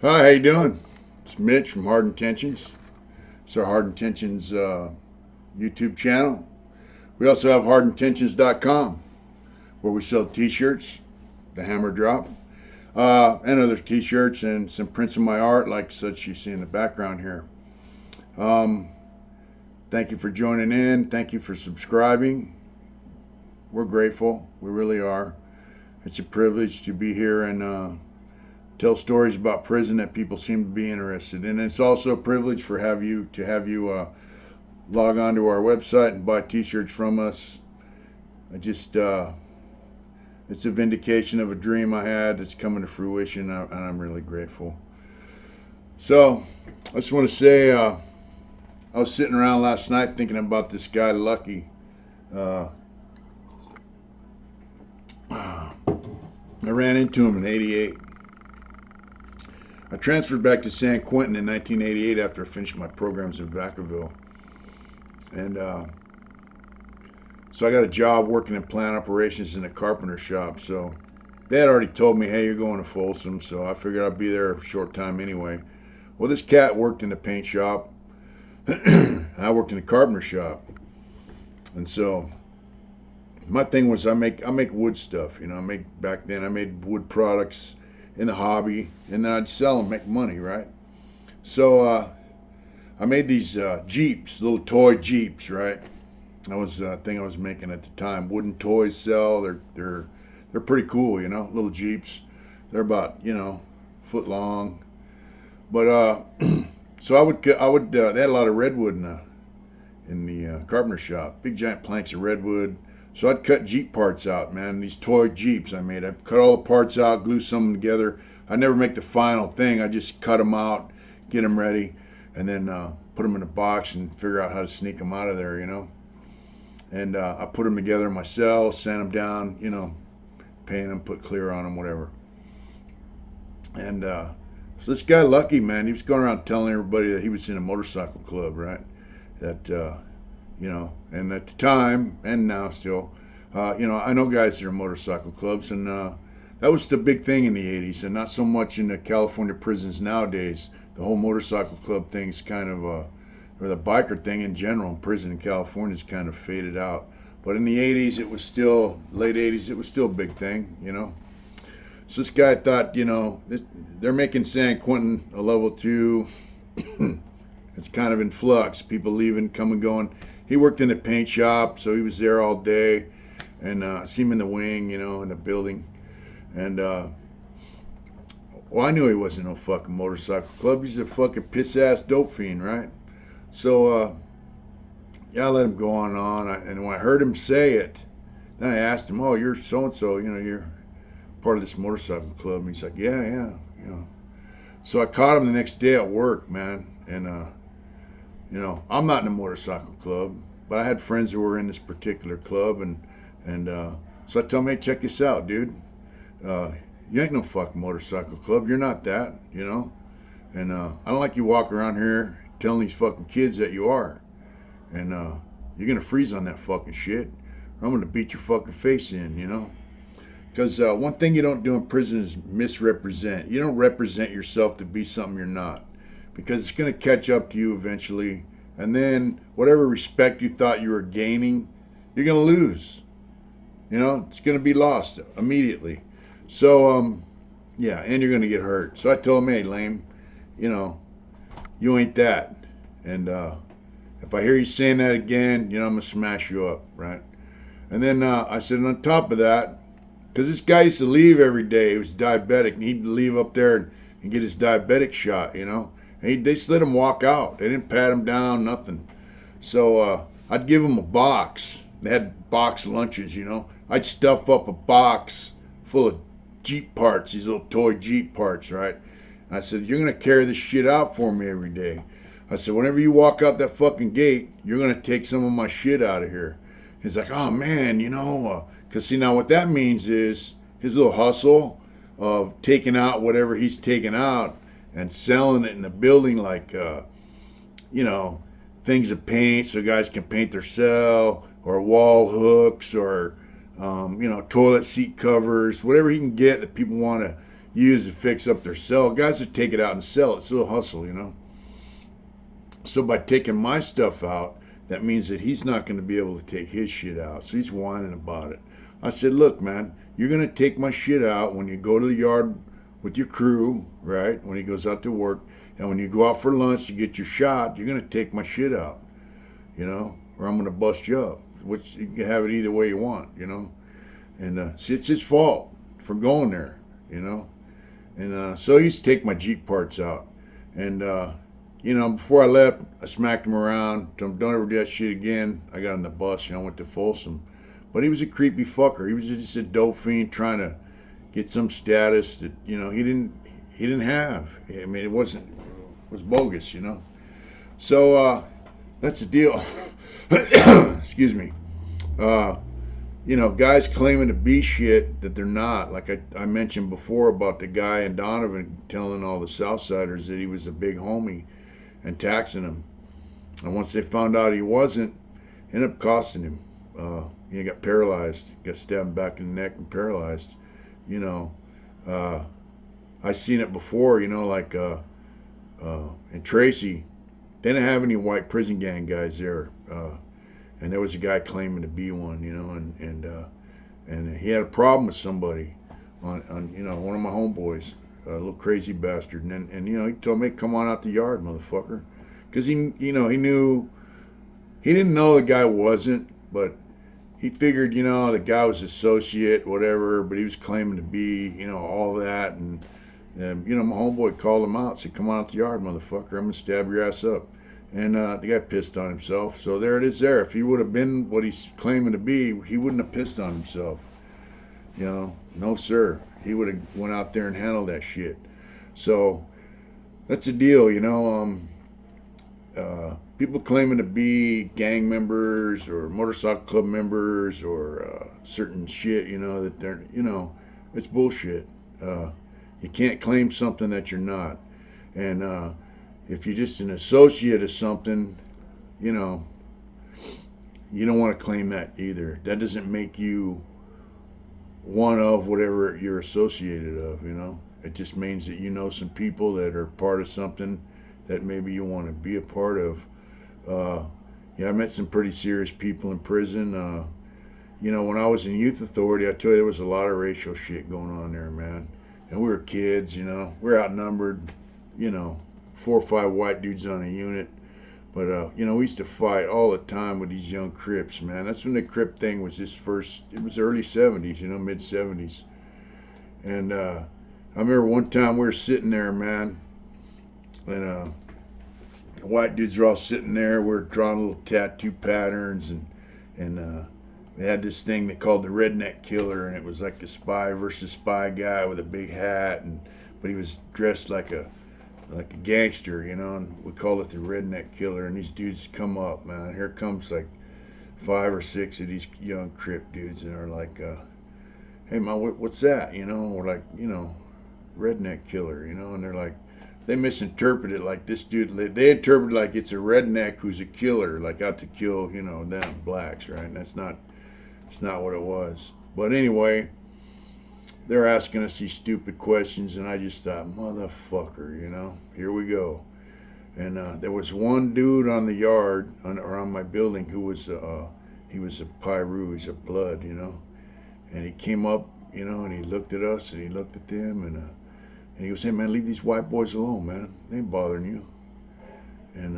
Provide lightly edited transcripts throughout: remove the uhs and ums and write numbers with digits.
Hi, how you doing? It's Mitch from Hard Intentions. It's our Hard Intentions YouTube channel. We also have hardintentions.com where we sell t-shirts, the hammer drop, and other t-shirts and some prints of my art like such you see in the background here. Um, Thank you for joining in. Thank you for subscribing. We're grateful. We really are. It's a privilege to be here and tell stories about prison that people seem to be interested in. And it's also a privilege for have you log on to our website and buy T-shirts from us. I just it's a vindication of a dream I had that's coming to fruition, and I'm really grateful. So I just want to say I was sitting around last night thinking about this guy Lucky. Uh, I ran into him in '88. I transferred back to San Quentin in 1988 after I finished my programs in Vacaville. And so I got a job working in plant operations in a carpenter shop. So they had already told me, hey, you're going to Folsom. So I figured I'd be there a short time anyway. Well, this cat worked in the paint shop. I worked in the carpenter shop. And so my thing was I make wood stuff. Back then I made wood products in the hobby, and then I'd sell them, make money, right? So I made these Jeeps, little toy Jeeps, right? That was the thing I was making at the time. Wooden toys sell. They're pretty cool, little Jeeps. They're about foot long. But so I would they had a lot of redwood in the carpenter shop. Big giant planks of redwood. So I'd cut Jeep parts out, man. These toy Jeeps I made. I'd cut all the parts out, glue some of them together. I never make the final thing. I just cut them out, get them ready, and then put them in a box and figure out how to sneak them out of there. And I put them together myself, sand them down, paint them, put clear on them, whatever. And so this guy Lucky, man, he was going around telling everybody that he was in a motorcycle club, right? That and at the time and now still, I know guys that are motorcycle clubs, and that was the big thing in the '80s, and not so much in the California prisons nowadays. The whole motorcycle club thing's kind of or the biker thing in general in prison in California is kind of faded out. But in the '80s, it was still late '80s. It was still a big thing. So this guy thought, they're making San Quentin a level 2. It's kind of in flux. People leaving, coming, going. He worked in a paint shop, so he was there all day. And I see him in the wing, in the building. And, well, I knew he wasn't no fucking motorcycle club. He's a fucking piss-ass dope fiend, right? So, yeah, I let him go on and on. And when I heard him say it, then I asked him, oh, you're so-and-so, you're part of this motorcycle club. And he's like, yeah. So I caught him the next day at work, man. And, I'm not in a motorcycle club, but I had friends who were in this particular club, and so I tell him, hey, check this out, dude. You ain't no fucking motorcycle club. You're not that, And I don't like you walking around here telling these fucking kids that you are. And you're gonna freeze on that fucking shit, or I'm gonna beat your fucking face in. Because one thing you don't do in prison is misrepresent. You don't represent yourself to be something you're not, because it's going to catch up to you eventually, and then whatever respect you thought you were gaining, you're going to lose. It's going to be lost immediately. So yeah, and you're going to get hurt. So I told him, hey, lame, you ain't that. And if I hear you saying that again, I'm going to smash you up, right? And then I said, on top of that, because this guy used to leave every day. He was diabetic, and he'd leave up there and get his diabetic shot, And they just let him walk out. They didn't pat him down, nothing. So I'd give him a box. They had box lunches, I'd stuff up a box full of Jeep parts, these little toy Jeep parts, right? I said, you're going to carry this shit out for me every day. I said, whenever you walk out that fucking gate, you're going to take some of my shit out of here. He's like, oh, man, because see, now what that means is his little hustle of taking out whatever he's taking out and selling it in the building, like, things of paint so guys can paint their cell, or wall hooks, or, toilet seat covers, whatever he can get that people want to, use to fix up their cell. Guys that take it out and sell it. It's a little hustle, you know. So by taking my stuff out, that means that he's not going to be able to take his shit out. So he's whining about it. I said, look, man, you're going to take my shit out when you go to the yard with your crew, right? When he goes out to work. And when you go out for lunch to get your shot, you're going to take my shit out, you know, or I'm going to bust you up. Which you can have it either way you want, you know. And see, it's his fault for going there, you know. And so he used to take my Jeep parts out. And, you know, before I left, I smacked him around. Told him, don't ever do that shit again. I got on the bus, you know, I went to Folsom. But he was a creepy fucker. He was just a dope fiend trying to get some status that, you know, he didn't have. I mean, it was bogus, you know. So that's the deal. Excuse me. You know, guys claiming to be shit that they're not. Like I mentioned before about the guy in Donovan telling all the Southsiders that he was a big homie and taxing him. And once they found out he wasn't, it ended up costing him. He got paralyzed, got stabbed back in the neck and paralyzed. You know, I seen it before. You know, like in Tracy, they didn't have any white prison gang guys there, and there was a guy claiming to be one. You know, and he had a problem with somebody on you know, one of my homeboys, a little crazy bastard, and you know, he told me, come on out the yard, motherfucker, because he, you know, he didn't know the guy wasn't, but he figured, you know, the guy was associate, whatever, but he was claiming to be, you know, all that, and you know, my homeboy called him out, said, come on out the yard, motherfucker, I'm gonna stab your ass up. And the guy pissed on himself. So there it is there. If he would have been what he's claiming to be, he wouldn't have pissed on himself. You know, no sir. He would have went out there and handled that shit. So that's the deal, you know. People claiming to be gang members or motorcycle club members or certain shit, you know, that they're, you know, it's bullshit. You can't claim something that you're not. And if you're just an associate of something, you know, you don't want to claim that either. That doesn't make you one of whatever you're associated of, you know. It just means that you know some people that are part of something that maybe you want to be a part of. Yeah, I met some pretty serious people in prison. You know, when I was in youth authority, I tell you, there was a lot of racial shit going on there, man. And we were kids, you know. We're outnumbered, you know, 4 or 5 white dudes on a unit. But, you know, we used to fight all the time with these young Crips, man. That's when the Crip thing was it was early 70s, you know, mid 70s. And I remember one time we were sitting there, man, and the white dudes were all sitting there. We were drawing little tattoo patterns, and they had this thing they called the redneck killer, and it was like a spy versus spy guy with a big hat, but he was dressed like a gangster, you know, and we call it the redneck killer. And these dudes come up, man. Here comes like 5 or 6 of these young Crip dudes, and they're like, hey man, what's that? You know, we're like, you know, redneck killer, you know, and they're like, they misinterpret it like this dude, they interpret it like it's a redneck who's a killer, like out to kill, you know, them blacks, right? And it's not what it was. But anyway, they're asking us these stupid questions, and I just thought, motherfucker, you know, here we go. And there was one dude on the yard, or on my building, who was, he was a Pyru, he's a blood, you know. And he came up, you know, and he looked at us, and he looked at them, and he goes, hey, man, leave these white boys alone, man. They ain't bothering you. And,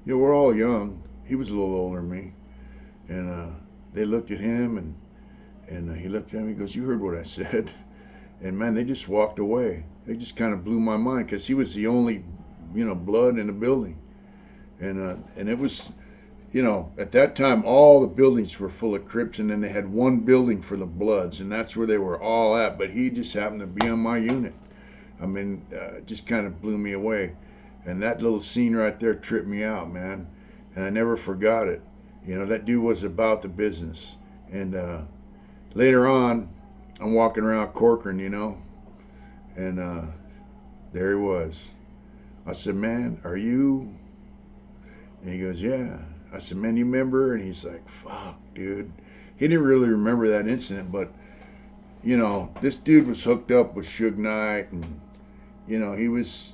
you know, we're all young. He was a little older than me. And they looked at him, and he looked at me, he goes, you heard what I said. And, man, they just walked away. They just kind of blew my mind, because he was the only, you know, blood in the building. And it was, you know, at that time, all the buildings were full of Crips, and then they had one building for the Bloods, and that's where they were all at. But he just happened to be on my unit. I mean, just kind of blew me away. And that little scene right there tripped me out, man. And I never forgot it. You know, that dude was about the business. And later on, I'm walking around Corcoran, you know, and there he was. I said, man, are you? And he goes, yeah. I said, man, you remember? And he's like, fuck, dude. He didn't really remember that incident, but this dude was hooked up with Suge Knight, and he was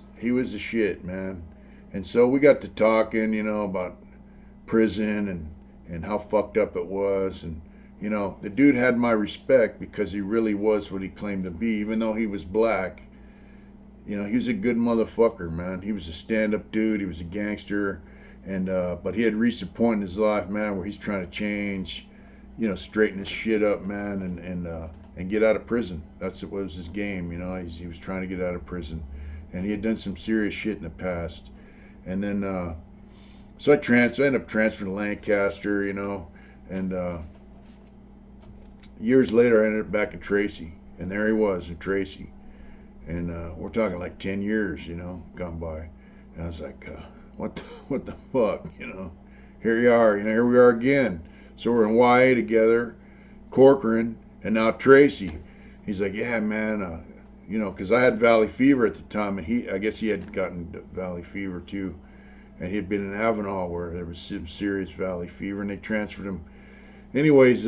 the shit, man. And so we got to talking, about prison and how fucked up it was, and the dude had my respect because he really was what he claimed to be, even though he was black. He was a good motherfucker, man. He was a stand-up dude. He was a gangster, and but he had reached a point in his life, man, where he's trying to change, straighten his shit up, man, and get out of prison. That's what was his game, he was trying to get out of prison, and he had done some serious shit in the past, and then so I ended up transferring to Lancaster, and years later I ended up back in Tracy, and there he was in Tracy. And we're talking like 10 years, gone by. And I was like, what the fuck, Here you are, here we are again. So we're in YA together, Corcoran, and now Tracy. He's like, yeah, man, because I had valley fever at the time, and I guess he had gotten valley fever too. And he had been in Avenal where there was some serious valley fever, and they transferred him. Anyways,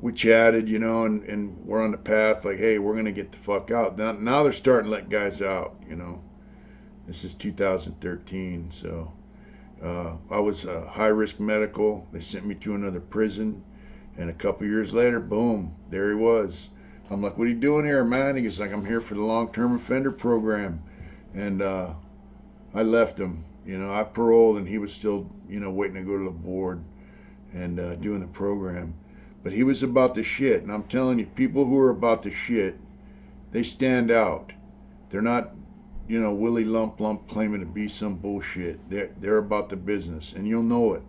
we chatted, and we're on the path like, hey, we're going to get the fuck out. Now they're starting to let guys out, This is 2013, so I was high risk medical. They sent me to another prison, and a couple years later, boom, there he was. I'm like, what are you doing here, man? He goes like, I'm here for the long-term offender program. And I left him, I paroled, and he was still, waiting to go to the board and doing the program. But he was about the shit, and I'm telling you, people who are about the shit, they stand out. They're not, willy lump claiming to be some bullshit. They're about the business, and you'll know it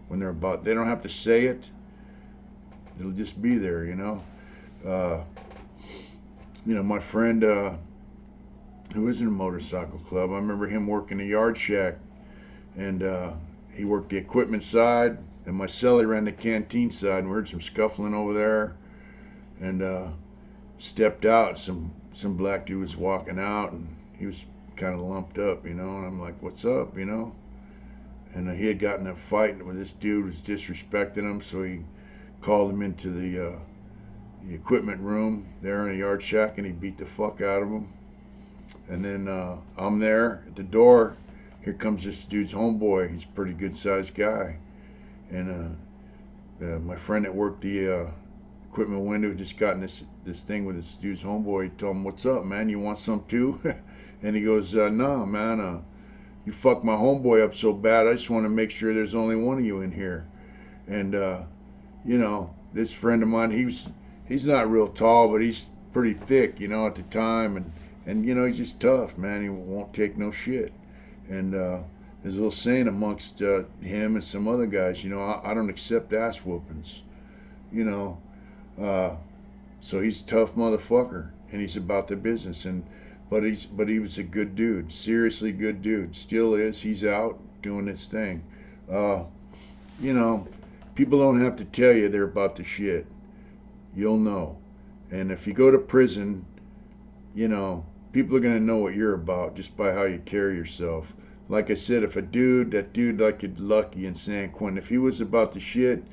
when they're about. They don't have to say it. It'll just be there, My friend who is in a motorcycle club, I remember him working a yard shack, and he worked the equipment side. And my celly ran the canteen side, and we heard some scuffling over there, and stepped out. Some black dude was walking out, and he was kind of lumped up, and I'm like, what's up, and he had gotten in a fight with this dude, was disrespecting him, so he called him into the equipment room there in a yard shack, and he beat the fuck out of him. And then I'm there at the door. Here comes this dude's homeboy. He's a pretty good sized guy. And my friend that worked the equipment window just got in this thing with this dude's homeboy. He told him, what's up, man? You want some too? And he goes, no, man. You fucked my homeboy up so bad. I just want to make sure there's only one of you in here. And, this friend of mine, he's not real tall, but he's pretty thick, at the time. And he's just tough, man. He won't take no shit. And there's a little saying amongst him and some other guys, I don't accept ass whoopings, so he's a tough motherfucker, and he's about the business, but he was a good dude, seriously good dude, still is. He's out doing his thing. People don't have to tell you they're about the shit. You'll know, and if you go to prison, people are gonna know what you're about just by how you carry yourself. Like I said, if that dude like Lucky in San Quentin, if he was about the shit,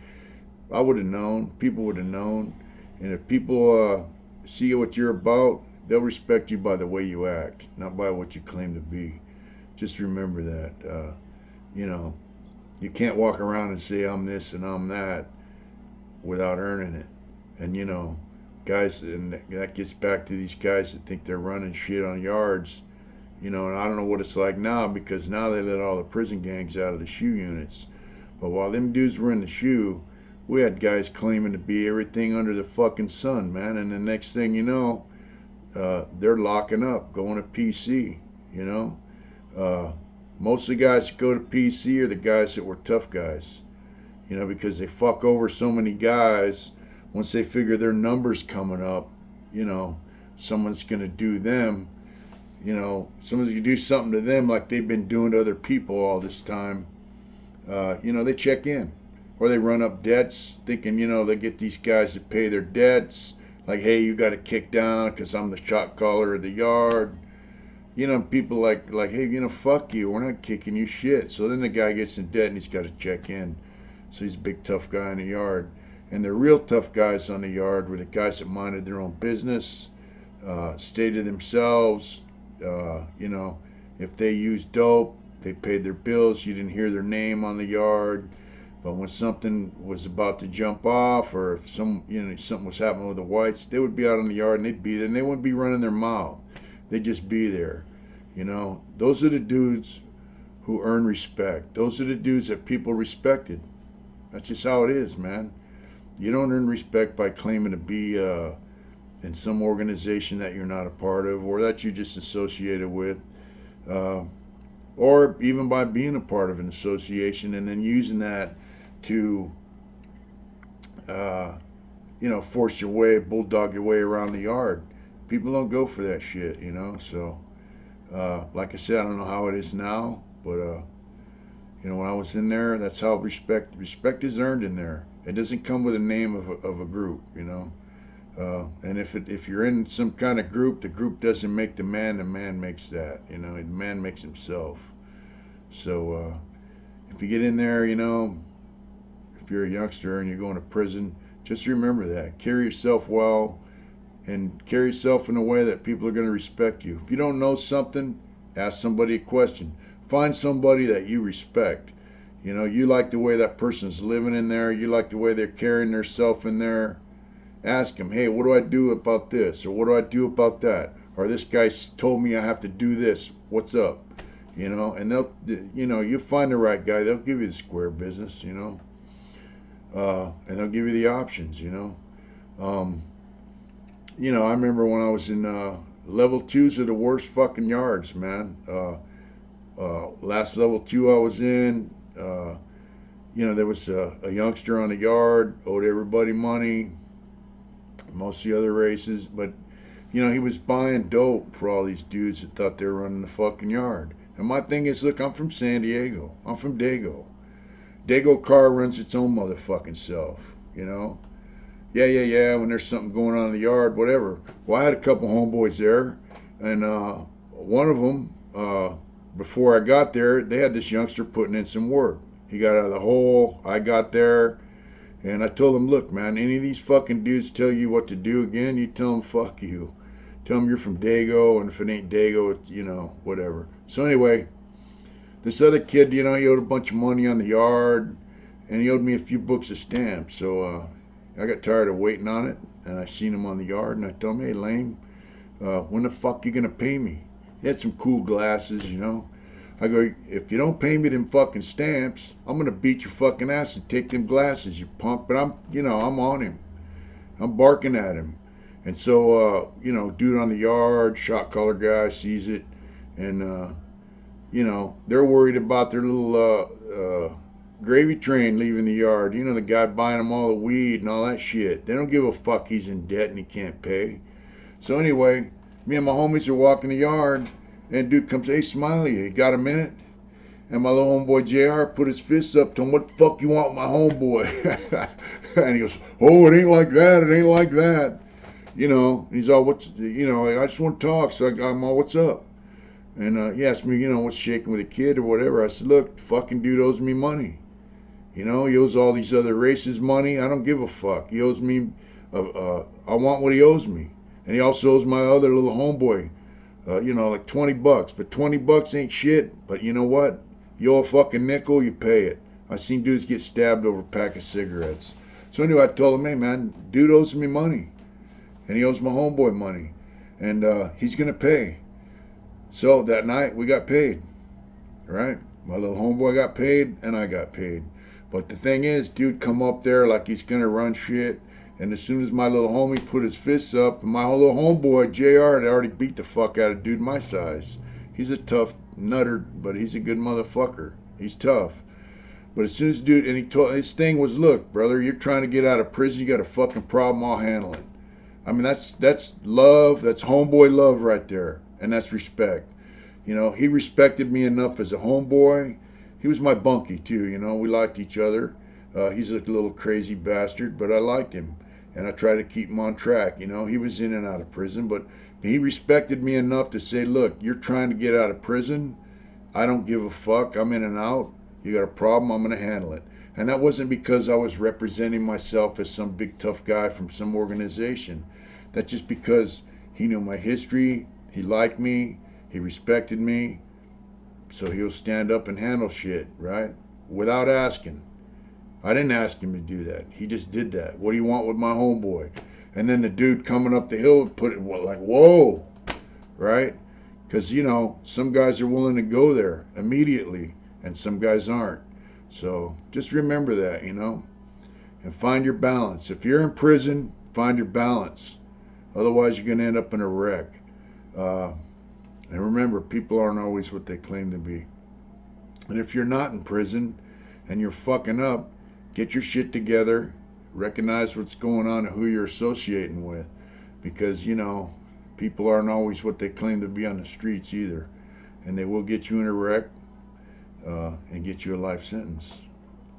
I would have known. People would have known. And if people see what you're about, they'll respect you by the way you act, not by what you claim to be. Just remember that. You can't walk around and say I'm this and I'm that without earning it. And guys, and that gets back to these guys that think they're running shit on yards. And I don't know what it's like now, because now they let all the prison gangs out of the shoe units. But while them dudes were in the shoe, we had guys claiming to be everything under the fucking sun, man. And the next thing you know, they're locking up, going to PC, Most of the guys that go to PC are the guys that were tough guys, because they fuck over so many guys. Once they figure their number's coming up, someone's going to do them. Someone's gonna do something to them like they've been doing to other people all this time. They check in, or they run up debts, thinking they get these guys to pay their debts. Like, hey, you got to kick down because I'm the shot caller of the yard. People like, hey, fuck you. We're not kicking you shit. So then the guy gets in debt and he's got to check in. So he's a big tough guy in the yard. And the real tough guys on the yard were the guys that minded their own business, stayed to themselves. You know, if they used dope, they paid their bills. You didn't hear their name on the yard. But when something was about to jump off, or if something was happening with the whites, they would be out on the yard and they'd be there, and they wouldn't be running their mouth. They'd just be there. You know, those are the dudes who earn respect. Those are the dudes that people respected. That's just how it is, man. You don't earn respect by claiming to be in some organization that you're not a part of, or that you're just associated with, uh, or even by being a part of an association and then using that to, uh, force your way, bulldog your way around the yard. People don't go for that shit, you know. So, like I said, I don't know how it is now, but when I was in there, that's how respect is earned in there. It doesn't come with a name of a group, you know. And if you're in some kind of group, the group doesn't make the man makes that, you know. The man makes himself. So if you get in there, you know, if you're a youngster and you're going to prison, just remember that. Carry yourself well, and carry yourself in a way that people are going to respect you. If you don't know something, ask somebody a question. Find somebody that you respect. You know, you like the way that person's living in there. You like the way they're carrying themselves in there. Ask them, hey, what do I do about this? Or what do I do about that? Or this guy told me I have to do this. What's up? You know, and you'll find the right guy. They'll give you the square business, you know. And they'll give you the options, you know. I remember when I was in level 2s are the worst fucking yards, man. Last level 2 I was in, there was a youngster on the yard, owed everybody money, most of the other races, but, he was buying dope for all these dudes that thought they were running the fucking yard. And my thing is, look, I'm from San Diego. I'm from Dago. Dago car runs its own motherfucking self, you know. Yeah, when there's something going on in the yard, whatever. Well, I had a couple homeboys there, and one of them, before I got there, they had this youngster putting in some work. He got out of the hole, I got there, and I told him, look, man, any of these fucking dudes tell you what to do again, you tell them fuck you. Tell them you're from Dago, and if it ain't Dago, it's, whatever. So anyway, this other kid, he owed a bunch of money on the yard, and he owed me a few books of stamps, so I got tired of waiting on it, and I seen him on the yard, and I told him, hey, lame, when the fuck you gonna pay me? He had some cool glasses, you know. I go, if you don't pay me them fucking stamps, I'm gonna beat your fucking ass and take them glasses, you punk. But I'm on him. I'm barking at him. And so, dude on the yard, shot collar guy, sees it, and, they're worried about their little gravy train leaving the yard. The guy buying them all the weed and all that shit. They don't give a fuck he's in debt and he can't pay. So anyway, me and my homies are walking the yard, and dude comes, hey, Smiley, you got a minute? And my little homeboy JR put his fists up to him, what the fuck you want with my homeboy? And he goes, oh, it ain't like that, it ain't like that. He's all, I just want to talk. So I'm all, what's up? And he asked me, what's shaking with a kid or whatever. I said, look, the fucking dude owes me money. He owes all these other races money. I don't give a fuck. He owes me, I want what he owes me. And he also owes my other little homeboy, like $20. But $20 ain't shit. But you know what? You owe a fucking nickel, you pay it. I seen dudes get stabbed over a pack of cigarettes. So anyway, I told him, hey man, dude owes me money. And he owes my homeboy money. And he's going to pay. So that night, we got paid. Right? My little homeboy got paid, and I got paid. But the thing is, dude come up there like he's going to run shit. And as soon as my little homie put his fists up, my little homeboy, JR, had already beat the fuck out of a dude my size. He's a tough nutter, but he's a good motherfucker. He's tough. But as soon as dude, and he told, his thing was, look, brother, you're trying to get out of prison, you got a fucking problem, I'll handle it. I mean, that's love, that's homeboy love right there. And that's respect. He respected me enough as a homeboy. He was my bunkie too, we liked each other. He's a little crazy bastard, but I liked him. And I tried to keep him on track. He was in and out of prison, but he respected me enough to say, look, you're trying to get out of prison. I don't give a fuck. I'm in and out. You got a problem, I'm going to handle it. And that wasn't because I was representing myself as some big tough guy from some organization. That's just because he knew my history, he liked me, he respected me, so he'll stand up and handle shit, right? Without asking. I didn't ask him to do that. He just did that. What do you want with my homeboy? And then the dude coming up the hill would put it like, whoa, right? Because, you know, some guys are willing to go there immediately and some guys aren't. So just remember that, you know, and find your balance. If you're in prison, find your balance. Otherwise, you're going to end up in a wreck. And remember, people aren't always what they claim to be. And if you're not in prison and you're fucking up, get your shit together, recognize what's going on and who you're associating with. Because, you know, people aren't always what they claim to be on the streets either. And they will get you in a wreck and get you a life sentence.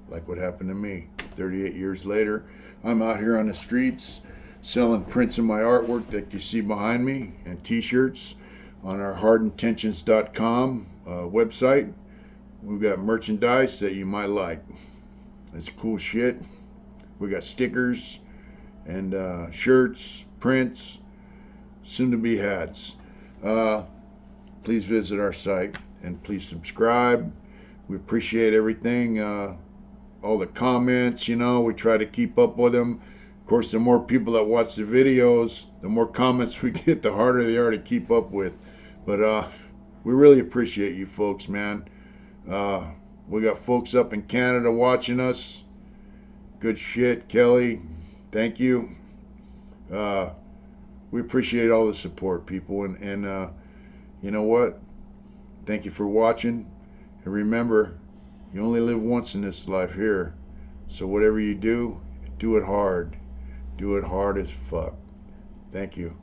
Like what happened to me. 38 years later, I'm out here on the streets selling prints of my artwork that you see behind me and t-shirts on our hardintentions.com website. We've got merchandise that you might like. It's cool shit. We got stickers and shirts, prints, soon to be hats. Please visit our site and please subscribe. We appreciate everything. All the comments, you know, we try to keep up with them. Of course, the more people that watch the videos, the more comments we get, the harder they are to keep up with. But we really appreciate you folks, man. We got folks up in Canada watching us. Good shit, Kelly. Thank you. We appreciate all the support, people. And you know what? Thank you for watching. And remember, you only live once in this life here. So whatever you do, do it hard. Do it hard as fuck. Thank you.